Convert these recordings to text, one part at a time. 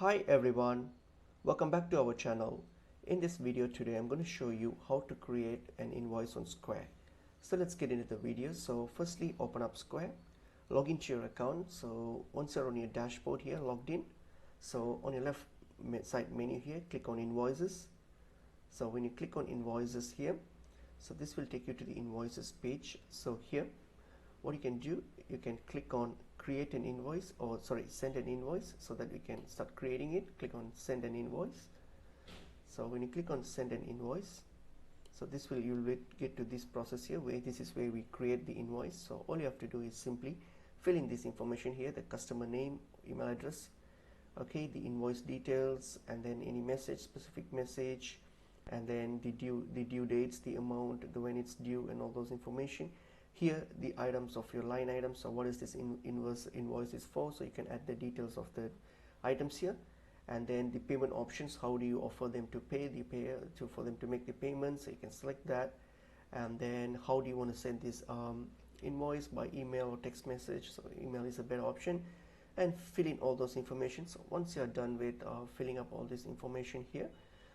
Hi everyone, welcome back to our channel. In this video today I'm going to show you how to create an invoice on Square. So let's get into the video. So firstly, open up Square, log into your account. So once you're on your dashboard here, logged in, so on your left side menu here, click on Invoices. So when you click on Invoices here, so this will take you to the Invoices page. So here what you can do, you can click on create an invoice, or send an invoice, so that we can start creating it. Click on send an invoice. So when you click on send an invoice, so this will, you'll get to this process here where this is where we create the invoice. So all you have to do is simply fill in this information here, the customer name, email address, okay, the invoice details, and then any message, specific message, and then the due dates, the amount, the when it's due, and all those information. Here the items of your line items. So what is this invoice is for, so you can add the details of the items here. And then the payment options, how do you offer them to pay for them to make the payment, so you can select that. And then how do you want to send this invoice, by email or text message? So email is a better option, and fill in all those information. So once you're done with filling up all this information here,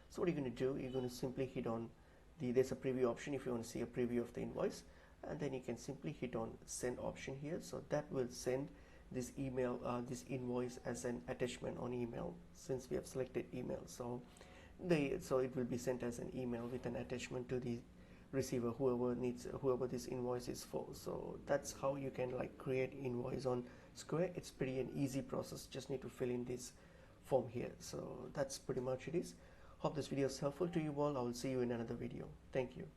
so what you're going to do, you're going to simply hit on there's a preview option if you want to see a preview of the invoice, and then you can simply hit on send option here. So that will send this this invoice as an attachment on email, since we have selected email. So it will be sent as an email with an attachment to the receiver, whoever this invoice is for. So that's how you can create invoice on Square. It's pretty an easy process, just need to fill in this form here. So that's pretty much it is. Hope this video is helpful to you all. I will see you in another video. Thank you.